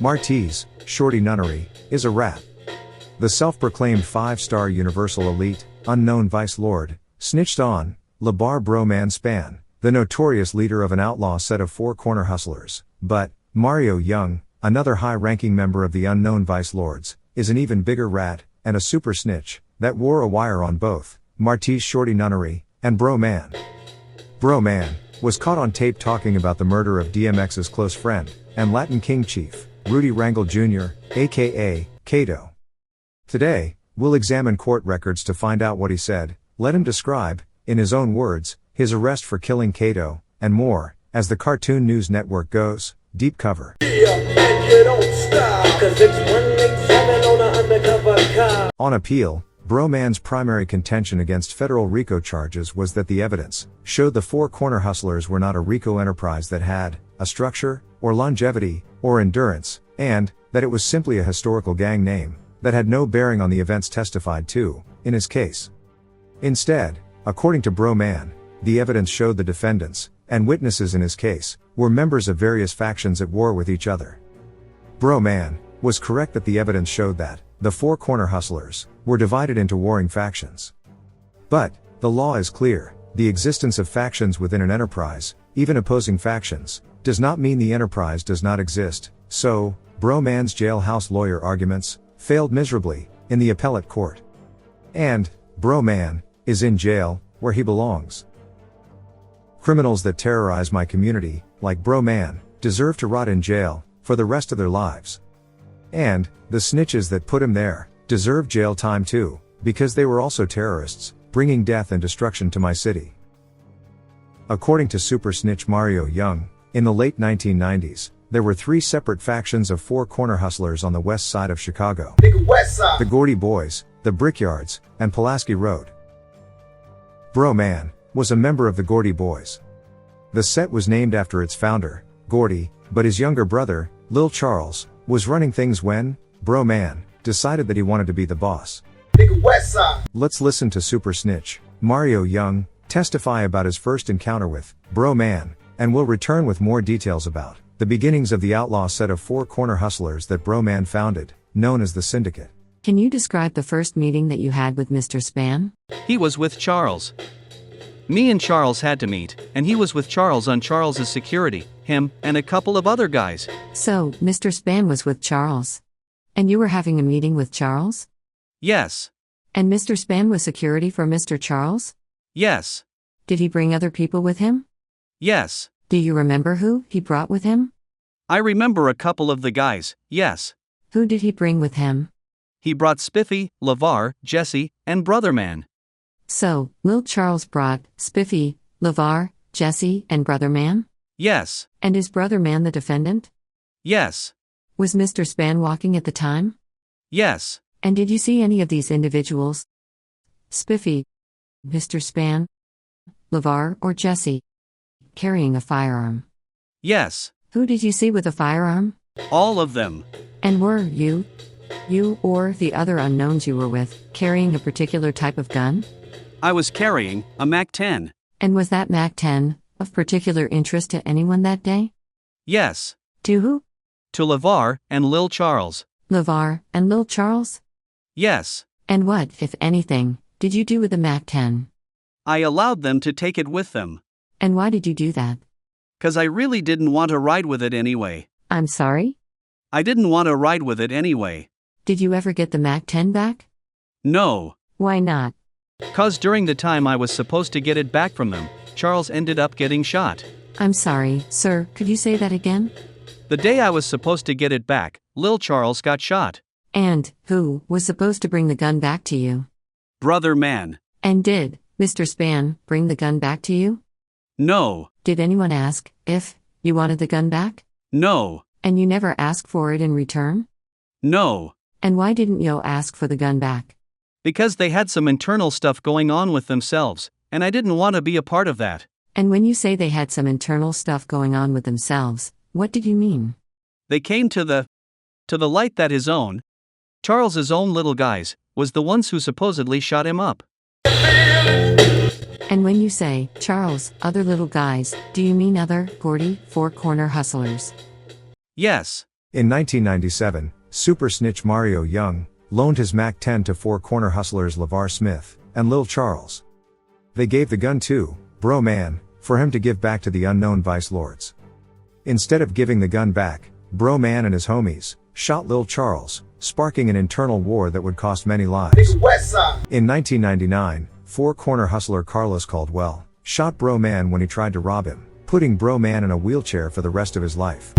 Marty's Shorty Nunnery is a rat. The self-proclaimed 5-star universal elite, unknown vice lord, snitched on Labar bro man Spann, the notorious leader of an outlaw set of 4 corner hustlers. But Mario Young, another high-ranking member of the unknown vice lords, is an even bigger rat and a super snitch that wore a wire on both Marty's Shorty Nunnery and Bro Man. Bro Man was caught on tape talking about the murder of DMX's close friend and Latin King Chief Rudy Rangel Jr., aka Kato. Today, we'll examine court records to find out what he said, let him describe, in his own words, his arrest for killing Kato, and more, as the Cartoon News Network goes, deep cover. On appeal, Bro Man's primary contention against federal RICO charges was that the evidence showed the 4 corner hustlers were not a RICO enterprise that had a structure, or longevity, or endurance, and that it was simply a historical gang name that had no bearing on the events testified to in his case. Instead, according to Bro Man, the evidence showed the defendants and witnesses in his case were members of various factions at war with each other. Bro Man was correct that the evidence showed that the 4 corner hustlers were divided into warring factions. But the law is clear: the existence of factions within an enterprise, even opposing factions, does not mean the enterprise does not exist. So, Bro Man's jailhouse lawyer arguments failed miserably in the appellate court. And Bro Man is in jail, where he belongs. Criminals that terrorize my community, like Bro Man, deserve to rot in jail for the rest of their lives. And the snitches that put him there deserve jail time too, because they were also terrorists, bringing death and destruction to my city. According to super snitch Mario Young, in the late 1990s, there were 3 separate factions of 4 corner hustlers on the west side of Chicago. The Gordy Boys, the Brickyards, and Pulaski Road. Bro Man was a member of the Gordy Boys. The set was named after its founder, Gordy, but his younger brother, Lil Charles, was running things when Bro Man decided that he wanted to be the boss. Let's listen to super snitch Mario Young testify about his first encounter with Bro Man, and we'll return with more details about the beginnings of the outlaw set of 4 corner hustlers that Bro Man founded, known as the Syndicate. Can you describe the first meeting that you had with Mr. Spann? He was with Charles. Me and Charles had to meet, and he was with Charles on Charles's security, him, and a couple of other guys. So, Mr. Spann was with Charles. And you were having a meeting with Charles? Yes. And Mr. Spann was security for Mr. Charles? Yes. Did he bring other people with him? Yes. Do you remember who he brought with him? I remember a couple of the guys, yes. Who did he bring with him? He brought Spiffy, Lavar, Jesse, and Brother Man. So, Lil Charles brought Spiffy, Lavar, Jesse, and Brother Man? Yes. And is Brother Man the defendant? Yes. Was Mr. Spann walking at the time? Yes. And did you see any of these individuals? Spiffy, Mr. Spann, Lavar, or Jesse carrying a firearm? Yes. Who did you see with a firearm? All of them. And were you or the other unknowns you were with, carrying a particular type of gun? I was carrying a MAC-10. And was that MAC-10 of particular interest to anyone that day? Yes. To who? To Lavar and Lil Charles. Lavar and Lil Charles? Yes. And what, if anything, did you do with the MAC-10? I allowed them to take it with them. And why did you do that? 'Cause I really didn't want to ride with it anyway. I'm sorry? I didn't want to ride with it anyway. Did you ever get the MAC-10 back? No. Why not? 'Cause during the time I was supposed to get it back from them, Charles ended up getting shot. I'm sorry, sir, could you say that again? The day I was supposed to get it back, Lil Charles got shot. And who was supposed to bring the gun back to you? Brother Man. And did Mr. Spann bring the gun back to you? No. Did anyone ask if you wanted the gun back? No. And you never asked for it in return? No. And why didn't you ask for the gun back? Because they had some internal stuff going on with themselves, and I didn't want to be a part of that. And when you say they had some internal stuff going on with themselves, what did you mean? They came to the light that Charles's own little guys, was the ones who supposedly shot him up. And when you say, Charles, other little guys, do you mean other, Gordy, 4 corner hustlers? Yes. In 1997, super snitch Mario Young loaned his MAC-10 to four corner hustlers Lavar Smith and Lil Charles. They gave the gun to Bro Man for him to give back to the unknown vice lords. Instead of giving the gun back, Bro Man and his homies shot Lil Charles, sparking an internal war that would cost many lives. In 1999, four corner hustler Carlos Caldwell shot Bro Man when he tried to rob him, putting Bro Man in a wheelchair for the rest of his life.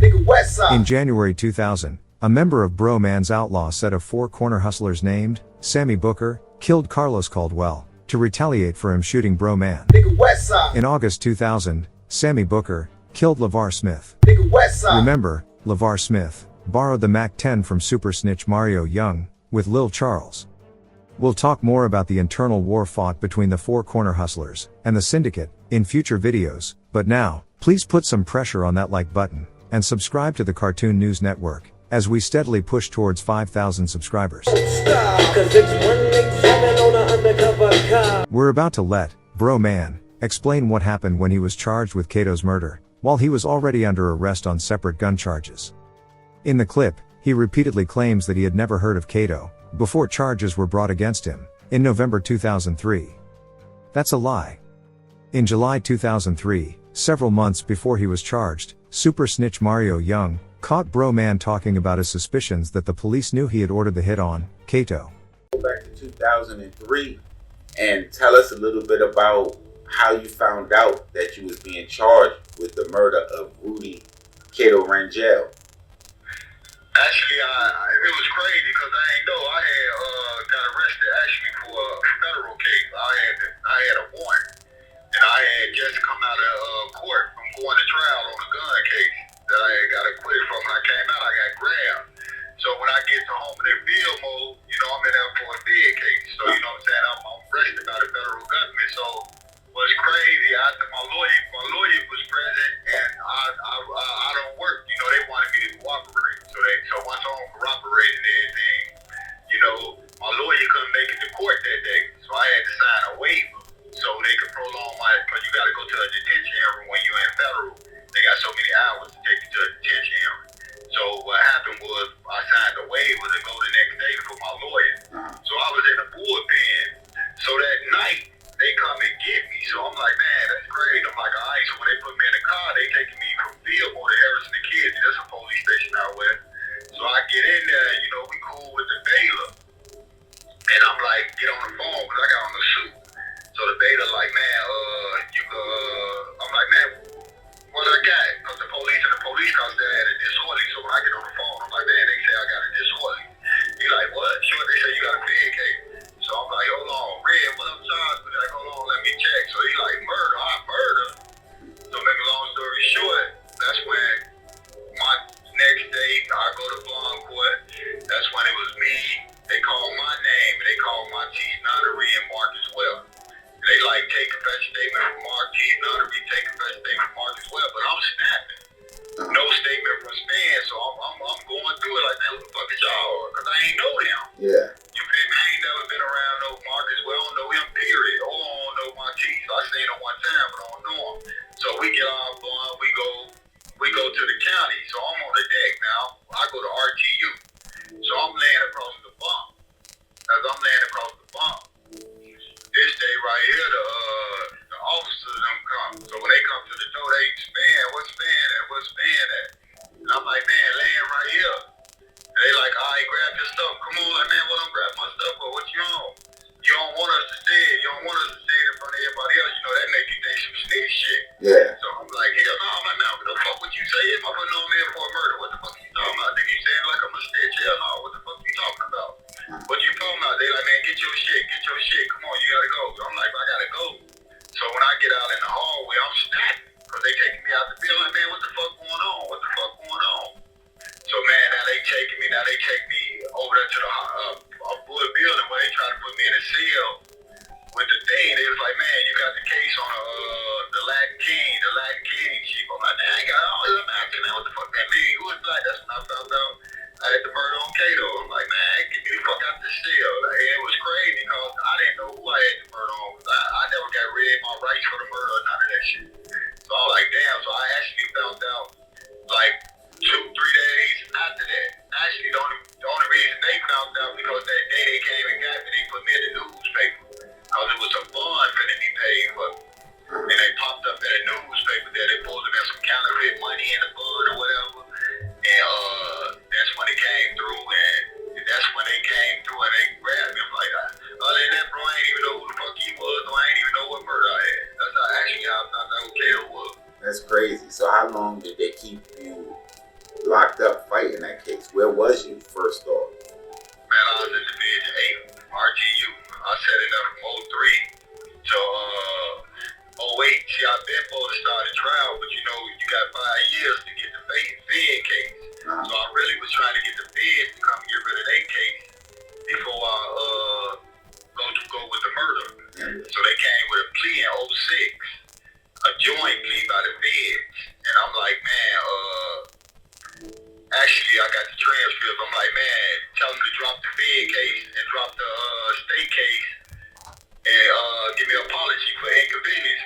In January 2000, a member of Bro Man's outlaw set of four corner hustlers named Sammy Booker killed Carlos Caldwell to retaliate for him shooting Bro Man. In August 2000, Sammy Booker killed Lavar Smith. Remember, Lavar Smith borrowed the MAC-10 from super snitch Mario Young with Lil Charles. We'll talk more about the internal war fought between the four corner hustlers and the syndicate in future videos, but now, please put some pressure on that like button and subscribe to the Cartoon News Network as we steadily push towards 5,000 subscribers. We're about to let Bro Man explain what happened when he was charged with Kato's murder, while he was already under arrest on separate gun charges. In the clip, he repeatedly claims that he had never heard of Kato before charges were brought against him in November 2003. That's a lie. In July 2003, several months before he was charged, super snitch Mario Young caught Bro Man talking about his suspicions that the police knew he had ordered the hit on Kato. Go back to 2003 and tell us a little bit about how you found out that you was being charged with the murder of Rudy Kato Rangel. Actually, it was crazy because I ain't know. I had got arrested actually for a federal case. I had a warrant, and I had just come out of court from going to trial on a gun case that I had got acquitted from. When I came out, I got grabbed. So when I get to home in field mode, I'm in there for a bid case. So you know what I'm saying? I'm arrested by the federal government. So what's crazy, after my lawyer was present, and I don't work. They wanted me to cooperate. So once I'm cooperating and everything, my lawyer couldn't make it to court that day. So I had to sign a waiver so they could prolong because you got to go to a detention hearing when you're in federal. They got so many hours to take you to a detention hearing. So what happened was I signed a waiver to go the next day for my lawyer. So I was in the bullpen. So that night, they come and get me. So I'm like, man, that's great. I'm like, all right. So when they put me in the car, they taking me from Fillmore to Harrison the Kids. That's a police station out west. So I get in there, we cool with the bailiff. And I'm like, get on the phone because I got on the suit. So the bailiff like, man, I'm like, man, what I got? Because the police constable had a disorderly. So when I get on the phone, I'm like, man, they say I got a disorderly. He like, what? Sure, they say you got a bed case. So I'm like, hold on, Red, what I'm charged with? Like, hold on, let me check. So he like, murder, I murder. So make a long story short, that's when my next day I go to bond court. That's when it was me. They called my name and they called my Chief Notary and Marcus Webb. They like take confession statement from Mark, Chief Notary, take confession statement from Marcus Webb, but I'm snapping. No statement from Spann, so I'm going through it like, man, what the fuck is y'all? Because I ain't know them. Yeah. You feel me? I ain't never been around no Marcus. Well, I don't know him, period. Or I don't know my Chief. I seen him one time, but I don't know him. So we get our bond, we go to the county. So I'm on the deck now. I go to RTU. So I'm laying across the bump. As I'm laying across the bump, this day right here, the officers them come. So when they come to the door, they Spann, what's Spann at? What's Spann at? And I'm like, man, laying right here. And they like, all right, grab your stuff. Come on, like, man, what I'm grabbing my stuff for? What you on? You don't want us to say it. You don't want us to say it in front of everybody else. That make you think some snitch shit. Yeah. So I'm like, hell no. I'm like, man, what the fuck would you say? If I'm putting on me for a murder, what the fuck you talking about? Nigga, you saying like I'm a snitch? Hell no. What the fuck you talking about? What you talking about? They like, man, get your shit. Come on, you gotta go. So I'm like, I gotta go. So when I get out in the hallway, I'm snapping. Because they taking me out the building. Like, man, what the fuck going on? So man, now they take me over there to a wood building where they try to put me in a cell with the thing. They was like, man, you got the case on the Latin King Chief. I'm like, man, I ain't got all this. Man, what the fuck that mean? Who is black? That's when I found out I had the murder on Kato. I'm like, man, get me the fuck out the cell. Like, it was crazy because I didn't know who I had the murder on. I never got read my rights for the murder or none of that shit. So I was like, damn. So I actually found out like 2-3 days after that. keep you locked up fighting that case? Where was you first off? Man, I was in Division 8, RGU. I set it up from '03 to '08. See, I've been supposed to start a trial, but you know, you got 5 years to get the Fed case. So I really was trying to get the Feds to come get rid of their case before I go with the murder. So they came with a plea in '06, a joint plea by the Feds. And I'm like, man, actually, I got the transcript. I'm like, man, tell them to drop the Fed case and drop the state case and give me an apology for inconvenience.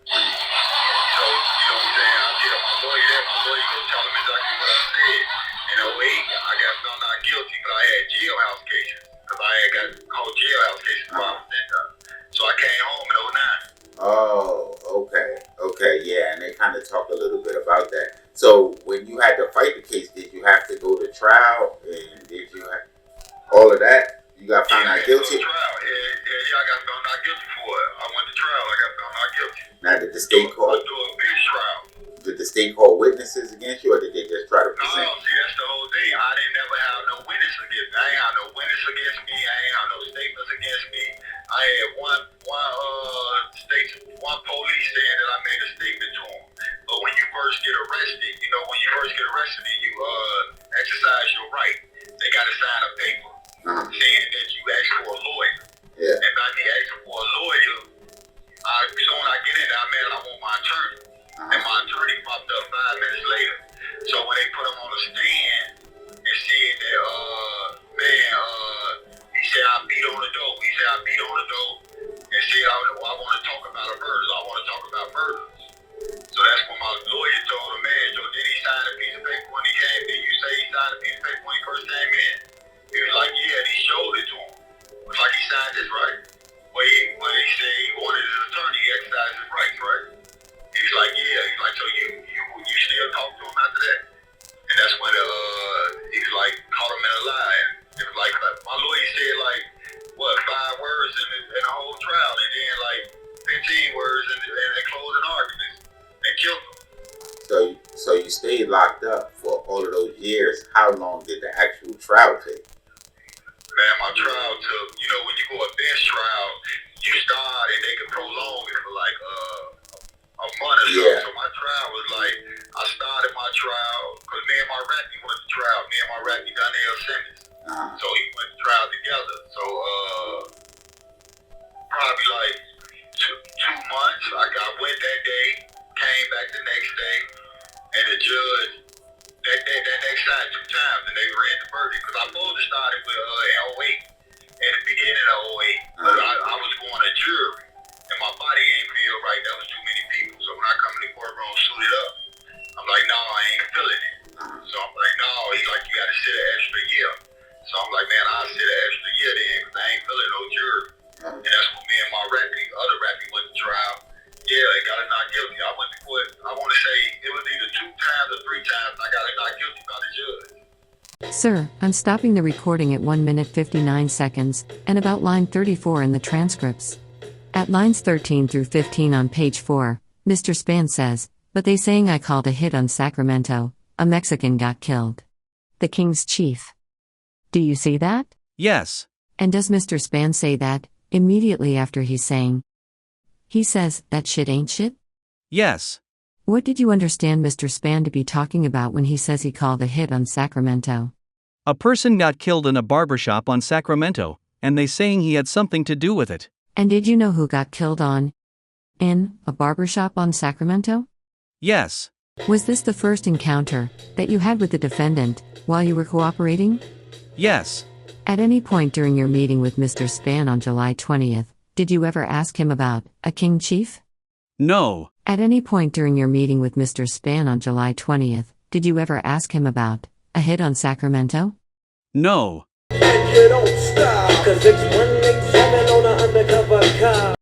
So, you know what I'm saying? I did my lawyer there. My lawyer gonna tell him exactly what I said. In '08, I got found not guilty, but I had jailhouse cases. Because I had got called jailhouse cases while I was in there. So I came home in '09. Oh, okay, yeah, and they kind of talk a little bit about that. So when you had to fight the case, did you have to go to trial, and did you have all of that? You got found not guilty? Trial. Yeah, I got found not guilty for it. I went to trial, I got found not guilty. Now, did the state call? Do a bench trial. Did the state call witnesses against you, or did they just try to present? No, see, that's the whole thing. I didn't never have no witness against me. I ain't have no witness against me. I ain't have no statements against me. I had one police saying that I made a statement to him. But when you first get arrested, you know, and you exercise your right, they got to sign a paper saying that you asked for a lawyer. Yeah. And by me asking for a lawyer, soon I get in there, man, I want my attorney. And my attorney popped up 5 minutes later. So when they put him on the stand and said that, he said I beat on the door. And said, I want to talk about a murder. I want to talk about murders. So that's when my lawyer told him, man, Joe, did he sign a piece of paper when he came? Did you say he signed a piece of paper when he first came in? He was like, yeah, and he showed it to him. It was like he signed his right. When he said he wanted his attorney, he exercised his rights, right? He's like, yeah. He's like, so you still talk to him after that? And that's when he was like, caught him in a lie. It was like, my lawyer said like, 5 words in the whole trial, and then like 15 words in the closing arguments, and killed him. So you stayed locked up for all of those years. How long did the actual trial take? Man, my trial took, you know, when you go a bench trial, you start and they can prolong it for like a month or so. Yeah. So my trial was like, I started my trial, because me and my rappy went to trial. Me and my rappy Donnell Simmons. So he went to trial together. So probably like two months. I went that day, came back the next day, and the judge that next time 2 times, and they read the verdict. Because I supposed to start it with '08 at the beginning of '08, but I was going to jury, and my body ain't feel right. That was too many people. So when I come in the courtroom suited up, I'm like, no, I ain't feeling it. So I'm like, no. He's like, you got to sit an extra year. So I'm like, man, I'll sit an extra year then, because I ain't feeling no jury. And that's when me and my other rappy went to trial. Yeah, they got it not guilty. I went to court, I want to say it was either 2 times or 3 times, I got it not guilty by the judge. Sir, I'm stopping the recording at 1 minute 59 seconds, and about line 34 in the transcripts. At lines 13 through 15 on page 4, Mr. Spann says, but they saying I called a hit on Sacramento, a Mexican got killed. The King's Chief. Do you see that? Yes. And does Mr. Spann say that, immediately after he's saying? He says, that shit ain't shit? Yes. What did you understand Mr. Spann to be talking about when he says he called a hit on Sacramento? A person got killed in a barbershop on Sacramento, and they saying he had something to do with it. And did you know who got killed in a barbershop on Sacramento? Yes. Was this the first encounter that you had with the defendant while you were cooperating? Yes. At any point during your meeting with Mr. Spann on July 20th, did you ever ask him about a King Chief? No. At any point during your meeting with Mr. Spann on July 20th, did you ever ask him about a hit on Sacramento? No. And you don't stop, 'cause it's 187 on an undercover cop.